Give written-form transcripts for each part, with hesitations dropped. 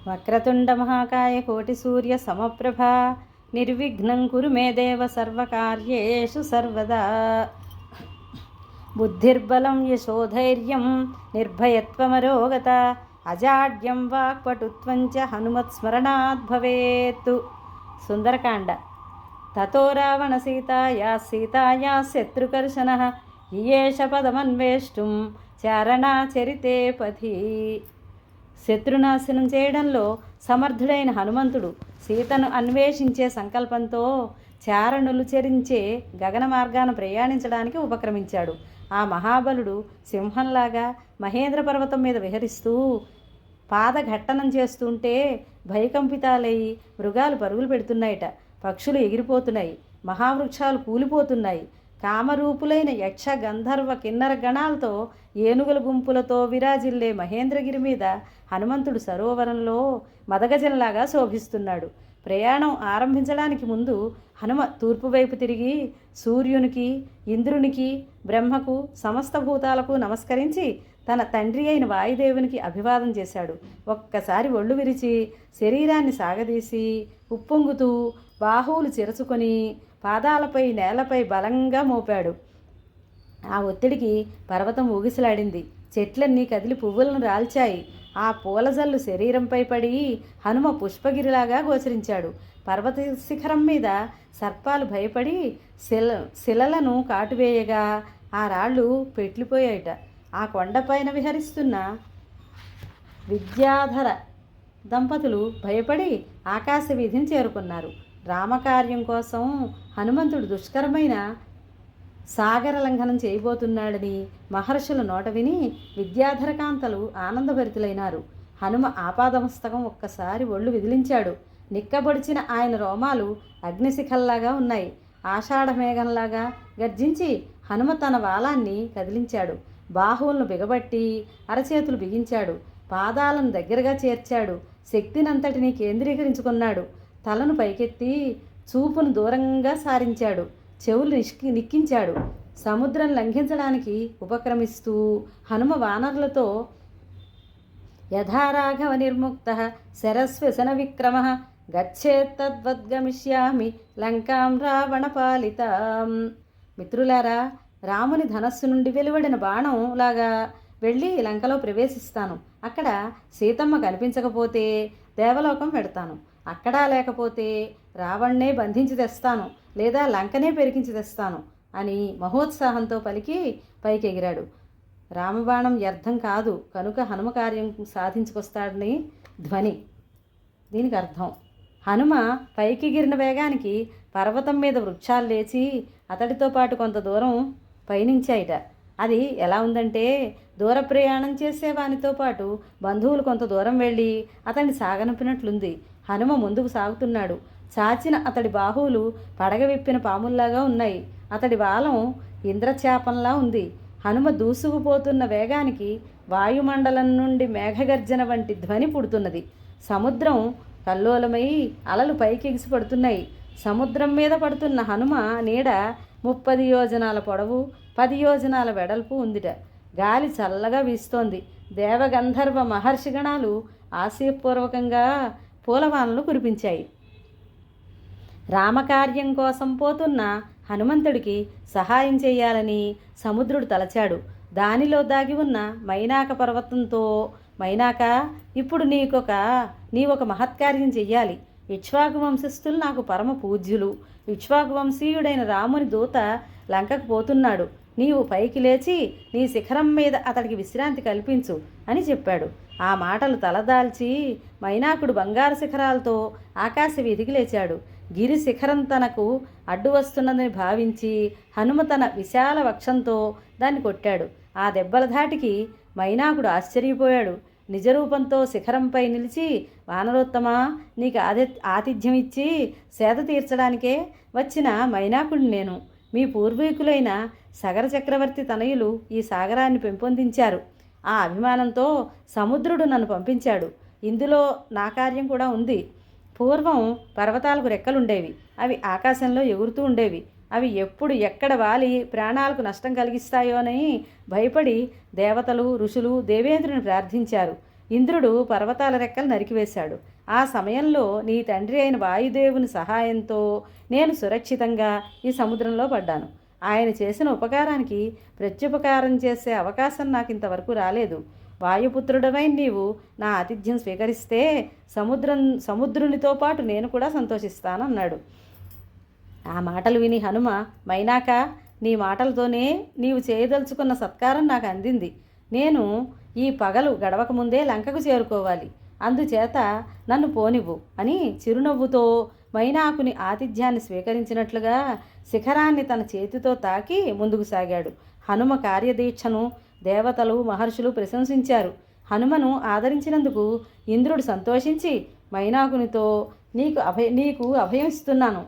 వక్రతుండ మహాకాయ కోటి సూర్య సమప్రభ నిర్విఘ్నం కురు మే దేవ సర్వకార్యేషు సర్వదా. బుద్ధిర్బలం యశోధైర్యం నిర్భయత్వమరోగత అజాడ్యం వాక్పటుత్వం చ హనుమత్స్మరణాత్ భవేత్. సుందరకాండ. తతో రావణ సీతాయా శత్రుకర్షణః ఇయేష పదమన్వేష్టం చారణాచరితే పథి. శత్రునాశనం చేయడంలో సమర్థుడైన హనుమంతుడు సీతను అన్వేషించే సంకల్పంతో చారణులు చరించే గగన మార్గాన ప్రయాణించడానికి ఉపక్రమించాడు. ఆ మహాబలుడు సింహంలాగా మహేంద్ర పర్వతం మీద విహరిస్తూ పాదఘట్టనం చేస్తుంటే భయకంపితాలై మృగాలు పరుగులు పెడుతున్నాయిట, పక్షులు ఎగిరిపోతున్నాయి, మహావృక్షాలు కూలిపోతున్నాయి. కామరూపులైన యక్ష గంధర్వ కిన్నర గణాలతో ఏనుగుల గుంపులతో విరాజిల్లే మహేంద్రగిరి మీద హనుమంతుడు సరోవరంలో మదగజంలాగా శోభిస్తున్నాడు. ప్రయాణం ఆరంభించడానికి ముందు హనుమ తూర్పు వైపు తిరిగి సూర్యునికి, ఇంద్రునికి, బ్రహ్మకు, సమస్త భూతాలకు నమస్కరించి తన తండ్రి అయిన వాయుదేవునికి అభివాదం చేశాడు. ఒక్కసారి ఒళ్ళు విరిచి శరీరాన్ని సాగదీసి ఉప్పొంగుతూ బాహువులు చిరచుకొని పాదాలపై నేలపై బలంగా మోపాడు. ఆ ఒత్తిడికి పర్వతం ఊగిసలాడింది. చెట్లన్నీ కదిలి పువ్వులను రాల్చాయి. ఆ పూలజల్లు శరీరంపై పడి హనుమ పుష్పగిరిలాగా గోచరించాడు. పర్వత శిఖరం మీద సర్పాలు భయపడి శిలలను కాటువేయగా ఆ రాళ్ళు పెట్లిపోయాయట. ఆ కొండపైన విహరిస్తున్న విద్యాధర దంపతులు భయపడి ఆకాశ వీధిని చేరుకున్నారు. రామకార్యం కోసం హనుమంతుడు దుష్కరమైన సాగర లంఘనం చేయబోతున్నాడని మహర్షుల నోట విని విద్యాధరకాంతలు ఆనందభరితులైనారు. హనుమ ఆపాదమస్తకం ఒక్కసారి ఒళ్ళు విదిలించాడు. నిక్కబొడిచిన ఆయన రోమాలు అగ్నిశిఖల్లాగా ఉన్నాయి. ఆషాఢమేఘంలాగా గర్జించి హనుమ తన వాలాన్ని కదిలించాడు. బాహువులను బిగబట్టి అరచేతులు బిగించాడు. పాదాలను దగ్గరగా చేర్చాడు. శక్తినంతటినీ కేంద్రీకరించుకున్నాడు. తలను పైకెత్తి చూపును దూరంగా సారించాడు. చెవులు నిక్కించాడు. సముద్రం లంఘించడానికి ఉపక్రమిస్తూ హనుమ వానరులతో యథారాఘవ నిర్ముక్త శరస్వసన విక్రమ గచ్చేత్తద్వద్గమిష్యామి లంకాం రావణ పాలితాం. మిత్రులారా, రాముని ధనస్సు నుండి వెలువడిన బాణం లాగా వెళ్ళి లంకలో ప్రవేశిస్తాను. అక్కడ సీతమ్మ కనిపించకపోతే దేవలోకం పెడతాను. అక్కడా లేకపోతే రావణ్ణే బంధించి తెస్తాను, లేదా లంకనే పెరికించి తెస్తాను అని మహోత్సాహంతో పలికి పైకెగిరాడు. రామబాణం వ్యర్థం కాదు కనుక హనుమ కార్యం సాధించుకొస్తాడని ధ్వని. దీనికి అర్థం, హనుమ పైకెగిరిన వేగానికి పర్వతం మీద వృక్షాలు లేచి అతడితో పాటు కొంత దూరం పయనించాయిట. అది ఎలా ఉందంటే, దూర ప్రయాణం చేసే వానితో పాటు బంధువులు కొంత దూరం వెళ్ళి అతన్ని సాగనంపినట్లుంది. హనుమ ముందుకు సాగుతున్నాడు. చాచిన అతడి బాహువులు పడగ విప్పిన పాముల్లాగా ఉన్నాయి. అతడి వాలం ఇంద్రచాపంలా ఉంది. హనుమ దూసుకుపోతున్న వేగానికి వాయుమండలం నుండి మేఘగర్జన వంటి ధ్వని పుడుతున్నది. సముద్రం కల్లోలమై అలలు పైకెగిసి పడుతున్నాయి. సముద్రం మీద పడుతున్న హనుమ నీడ 30 యోజనాల పొడవు, 10 యోజనాల వెడల్పు ఉందిట. గాలి చల్లగా వీస్తోంది. దేవగంధర్వ మహర్షిగణాలు ఆశయపూర్వకంగా పూలవానలు కురిపించాయి. రామకార్యం కోసం పోతున్న హనుమంతుడికి సహాయం చేయాలని సముద్రుడు తలచాడు. దానిలో దాగి ఉన్న మైనాక పర్వతంతో, మైనాక, ఇప్పుడు నీవొక మహత్కార్యం చెయ్యాలి. ఇక్ష్వాకు వంశస్థులు నాకు పరమ పూజ్యులు. ఇక్ష్వాకు వంశీయుడైన రాముని దూత లంకకు పోతున్నాడు. నీవు పైకి లేచి నీ శిఖరం మీద అతడికి విశ్రాంతి కల్పించు అని చెప్పాడు. ఆ మాటలు తలదాల్చి మైనాకుడు బంగారు శిఖరాలతో ఆకాశ వీధికి లేచాడు. గిరి శిఖరం తనకు అడ్డు వస్తున్నదని భావించి హనుమ తన విశాల వక్షంతో దాన్ని కొట్టాడు. ఆ దెబ్బల ధాటికి మైనాకుడు ఆశ్చర్యపోయాడు. నిజరూపంతో శిఖరంపై నిలిచి, వానరోత్తమా, నీకు ఆతిథ్యం ఇచ్చి సేద తీర్చడానికే వచ్చిన మైనాకుడు నేను. మీ పూర్వీకులైన సగర చక్రవర్తి తనయులు ఈ సాగరాన్ని పెంపొందించారు. ఆ అభిమానంతో సముద్రుడు నన్ను పంపించాడు. ఇందులో నా కార్యం కూడా ఉంది. పూర్వం పర్వతాలకు రెక్కలుండేవి. అవి ఆకాశంలో ఎగురుతూ ఉండేవి. అవి ఎప్పుడు ఎక్కడ వాలి ప్రాణాలకు నష్టం కలిగిస్తాయోనని భయపడి దేవతలు, ఋషులు దేవేంద్రుని ప్రార్థించారు. ఇంద్రుడు పర్వతాల రెక్కలు నరికివేశాడు. ఆ సమయంలో నీ తండ్రి అయిన వాయుదేవుని సహాయంతో నేను సురక్షితంగా ఈ సముద్రంలో పడ్డాను. ఆయన చేసిన ఉపకారానికి ప్రత్యుపకారం చేసే అవకాశం నాకు ఇంతవరకు రాలేదు. వాయుపుత్రుడవై నీవు నా ఆతిథ్యం స్వీకరిస్తే సముద్రునితో పాటు నేను కూడా సంతోషిస్తానన్నాడు. ఆ మాటలు విని హనుమ, మైనాక, నీ మాటలతోనే నీవు చేయదలుచుకున్న సత్కారం నాకు అందింది. నేను ఈ పగలు గడవకముందే లంకకు చేరుకోవాలి. అందుచేత నన్ను పోనివ్వు అని చిరునవ్వుతో మైనాకుని ఆతిథ్యాన్ని స్వీకరించినట్లుగా శిఖరాన్ని తన చేతితో తాకి ముందుకు సాగాడు. హనుమ కార్యదీక్షను దేవతలు మహర్షులు ప్రశంసించారు. హనుమను ఆదరించినందుకు ఇంద్రుడు సంతోషించి మైనాకునితో నీకు అభయం ఇస్తున్నాను.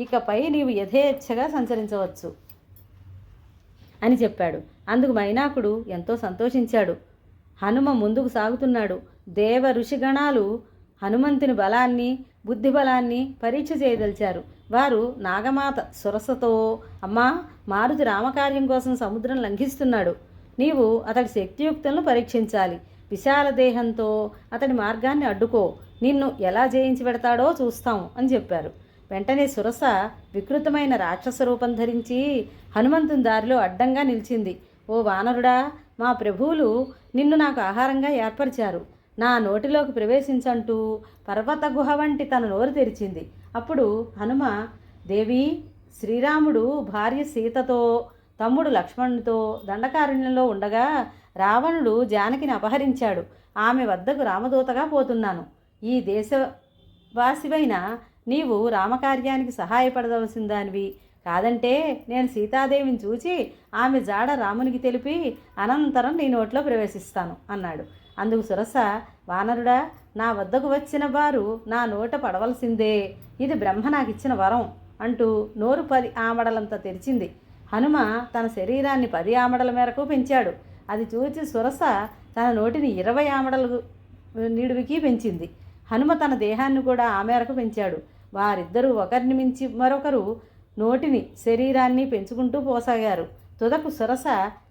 ఇకపై నీవు యథేచ్ఛగా సంచరించవచ్చు అని చెప్పాడు. అందుకు మైనాకుడు ఎంతో సంతోషించాడు. హనుమ ముందుకు సాగుతున్నాడు. దేవ ఋషిగణాలు హనుమంతుని బలాన్ని బుద్ధి బలాన్ని పరీక్ష చేయదలిచారు. వారు నాగమాత సురసతో, అమ్మా, మారుతి రామకార్యం కోసం సముద్రం లంఘిస్తున్నాడు. నీవు అతడి శక్తియుక్తులను పరీక్షించాలి. విశాల దేహంతో అతడి మార్గాన్ని అడ్డుకో. నిన్ను ఎలా జయించి పెడతాడో చూస్తాము అని చెప్పారు. వెంటనే సురస వికృతమైన రాక్షస రూపం ధరించి హనుమంతుని దారిలో అడ్డంగా నిలిచింది. ఓ వానరుడా, మా ప్రభువులు నిన్ను నాకు ఆహారంగా ఏర్పరిచారు. నా నోటిలోకి ప్రవేశించంటూ పర్వత గుహ వంటి తన నోరు తెరిచింది. అప్పుడు హనుమ, దేవి, శ్రీరాముడు భార్య సీతతో తమ్ముడు లక్ష్మణునితో దండకారణ్యంలో ఉండగా రావణుడు జానకిని అపహరించాడు. ఆమె వద్దకు రామదూతగా పోతున్నాను. ఈ దేశవాసివైన నీవు రామకార్యానికి సహాయపడవలసిందానివి. కాదంటే నేను సీతాదేవిని చూచి ఆమె జాడ రామునికి తెలిపి అనంతరం నీ నోట్లో ప్రవేశిస్తాను అన్నాడు. అందుకు సురస, వానరుడా, నా వద్దకు వచ్చిన వారు నా నోట పడవలసిందే. ఇది బ్రహ్మ నాకిచ్చిన వరం అంటూ నోరు 10 ఆమడలంత తెరిచింది. హనుమ తన శరీరాన్ని 10 ఆమడల మేరకు పెంచాడు. అది చూచి సురస తన నోటిని 20 ఆమడలు నిడివికి పెంచింది. హనుమ తన దేహాన్ని కూడా ఆ మేరకు పెంచాడు. వారిద్దరూ ఒకరిని మించి మరొకరు నోటిని శరీరాన్ని పెంచుకుంటూ పోసాగారు. తుదకు సురస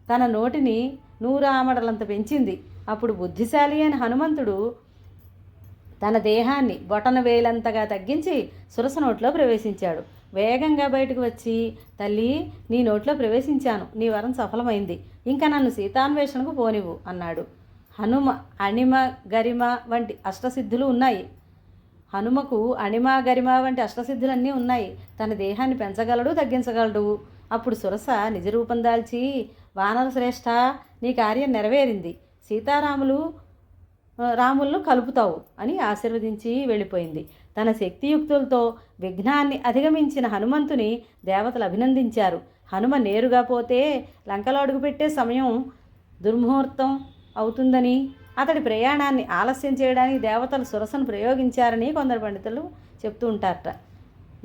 తన నోటిని 100 ఆమడలంత పెంచింది. అప్పుడు బుద్ధిశాలి అయిన హనుమంతుడు తన దేహాన్ని బొటన వేలంతగా తగ్గించి సురస నోట్లో ప్రవేశించాడు. వేగంగా బయటకు వచ్చి, తల్లి, నీ నోట్లో ప్రవేశించాను. నీ వరం సఫలమైంది. ఇంకా నన్ను సీతాన్వేషణకు పోనివ్వు అన్నాడు. హనుమ అణిమ గరిమ వంటి అష్టసిద్ధులు ఉన్నాయి. హనుమకు అణిమ గరిమ వంటి అష్టసిద్ధులన్నీ ఉన్నాయి. తన దేహాన్ని పెంచగలడు, తగ్గించగలడు. అప్పుడు సురస నిజరూపం దాల్చి, వానర శ్రేష్ఠ, నీ కార్యం నెరవేరింది. రాములను కలుపుతావు అని ఆశీర్వదించి వెళ్ళిపోయింది. తన శక్తియుక్తులతో విఘ్నాన్ని అధిగమించిన హనుమంతుని దేవతలు అభినందించారు. హనుమ నేరుగా పోతే లంకలో అడుగుపెట్టే సమయం దుర్ముహూర్తం అవుతుందని, అతడి ప్రయాణాన్ని ఆలస్యం చేయడానికి దేవతలు సురసను ప్రయోగించారని కొందరు పండితులు చెప్తూ ఉంటారట.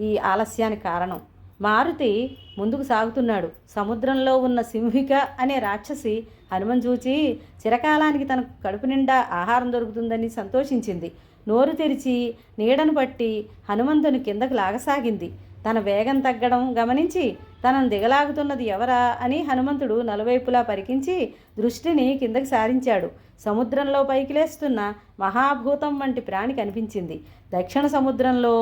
ఈ ఆలస్యానికి కారణం, మారుతి ముందుకు సాగుతున్నాడు. సముద్రంలో ఉన్న సింహిక అనే రాక్షసి హనుమను చూచి చిరకాలానికి తనకు కడుపు నిండా ఆహారం దొరుకుతుందని సంతోషించింది. నోరు తెరిచి నీడను పట్టి హనుమంతుని కిందకు లాగసాగింది. తన వేగం తగ్గడం గమనించి తనను దిగలాగుతున్నది ఎవరా అని హనుమంతుడు నలువైపులా పరికించి దృష్టిని కిందకి సారించాడు. సముద్రంలో పైకి లేస్తున్న మహాభూతం వంటి ప్రాణి కనిపించింది. దక్షిణ సముద్రంలో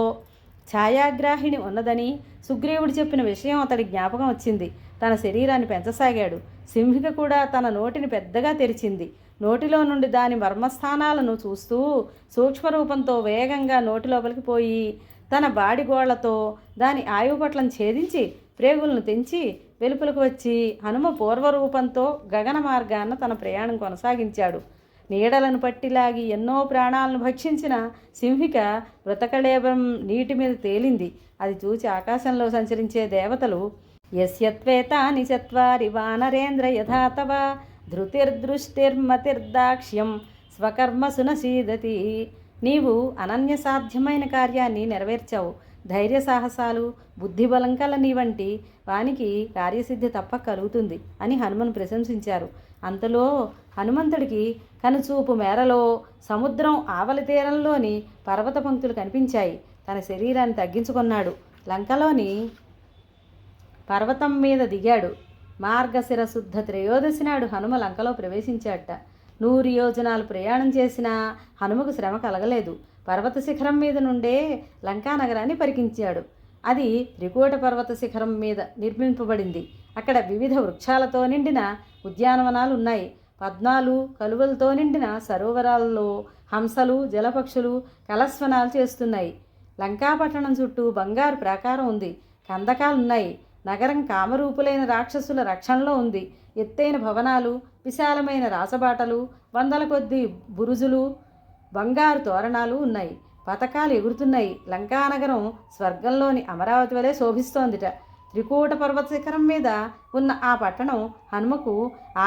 ఛాయాగ్రాహిణి ఉన్నదని సుగ్రీవుడు చెప్పిన విషయం అతడి జ్ఞాపకం వచ్చింది. తన శరీరాన్ని పెంచసాగాడు. సింహిక కూడా తన నోటిని పెద్దగా తెరిచింది. నోటిలో నుండి దాని మర్మస్థానాలను చూస్తూ సూక్ష్మరూపంతో వేగంగా నోటి లోపలికి పోయి తన బాడిగోళ్లతో దాని ఆయుపట్లను ఛేదించి ప్రేగులను తెంచి వెలుపలకు వచ్చి హనుమ పూర్వరూపంతో గగన మార్గాన తన ప్రయాణం కొనసాగించాడు. నీడలను పట్టిలాగి ఎన్నో ప్రాణాలను భక్షించిన సింహిక మృతకళేబరం నీటి మీద తేలింది. అది చూచి ఆకాశంలో సంచరించే దేవతలు, యస్యత్వేతాని చత్వారి వానరేంద్ర యథా తవ ధృతిర్దృష్టిర్మతిర్దాక్ష్యం స్వకర్మసు నసీదతి. నీవు అనన్యసాధ్యమైన కార్యాన్ని నెరవేర్చావు. ధైర్య సాహసాలు, బుద్ధిబలం కల నీ వంటి వానికి కార్యసిద్ధి తప్ప కలుగుతుంది అని హనుమను ప్రశంసించారు. అంతలో హనుమంతుడికి కనుచూపు మేరలో సముద్రం ఆవలి తీరంలోని పర్వత పంక్తులు కనిపించాయి. తన శరీరాన్ని తగ్గించుకున్నాడు. లంకలోని పర్వతం మీద దిగాడు. మార్గశిర శుద్ధ త్రయోదశి నాడు హనుమ లంకలో ప్రవేశించాడట. 100 యోజనాలు ప్రయాణం చేసినా హనుమకు శ్రమ కలగలేదు. పర్వత శిఖరం మీద నుండే లంకా నగరాన్ని పరికించాడు. అది త్రికూట పర్వత శిఖరం మీద నిర్మింపబడింది. అక్కడ వివిధ వృక్షాలతో నిండిన ఉద్యానవనాలు ఉన్నాయి. పద్మాలు కలువలతో నిండిన సరోవరాల్లో హంసలు జలపక్షులు కలస్వనాలు చేస్తున్నాయి. లంకాపట్టణం చుట్టూ బంగారు ప్రాకారం ఉంది. కందకాలున్నాయి. నగరం కామరూపులైన రాక్షసుల రక్షణలో ఉంది. ఎత్తైన భవనాలు, విశాలమైన రాసబాటలు, వందల కొద్దీ బురుజులు, బంగారు తోరణాలు ఉన్నాయి. పతకాలు ఎగురుతున్నాయి. లంకానగరం స్వర్గంలోని అమరావతి వలె శోభిస్తోందిట. త్రికూట పర్వత శిఖరం మీద ఉన్న ఆ పట్టణం హనుమకు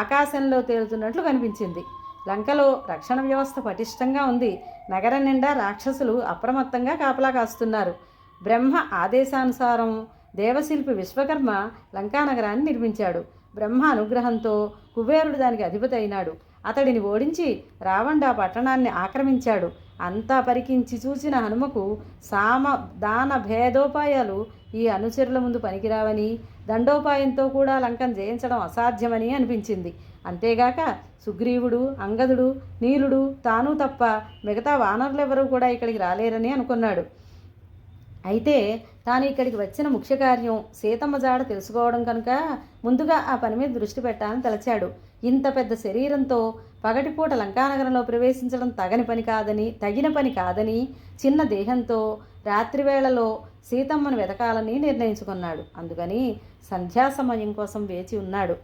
ఆకాశంలో తేలుతున్నట్లు కనిపించింది. లంకలో రక్షణ వ్యవస్థ పటిష్టంగా ఉంది. నగరం నిండా రాక్షసులు అప్రమత్తంగా కాపలా కాస్తున్నారు. బ్రహ్మ ఆదేశానుసారం దేవశిల్పి విశ్వకర్మ లంకానగరాన్ని నిర్మించాడు. బ్రహ్మ అనుగ్రహంతో కుబేరుడు దానికి అధిపతి అయినాడు. అతడిని ఓడించి రావణుడు ఆ పట్టణాన్ని ఆక్రమించాడు. అంతా పరికించి చూసిన హనుమకు సామ దాన భేదోపాయాలు ఈ అనుచరుల ముందు పనికిరావని, దండోపాయంతో కూడా లంకను జయించడం అసాధ్యమని అనిపించింది. అంతేగాక సుగ్రీవుడు, అంగదుడు, నీలుడు, తాను తప్ప మిగతా వానరులెవరూ కూడా ఇక్కడికి రాలేరని అనుకున్నాడు. అయితే తాను ఇక్కడికి వచ్చిన ముఖ్య కార్యం సీతమ్మ జాడ తెలుసుకోవడం కనుక ముందుగా ఆ పని మీద దృష్టి పెట్టాలని తలచాడు. ఇంత పెద్ద శరీరంతో పగటిపూట లంకానగరంలో ప్రవేశించడం తగిన పని కాదని చిన్న దేహంతో రాత్రివేళలో సీతమ్మను వెతకాలని నిర్ణయించుకున్నాడు. అందుకని సంధ్యా సమయం కోసం వేచి ఉన్నాడు.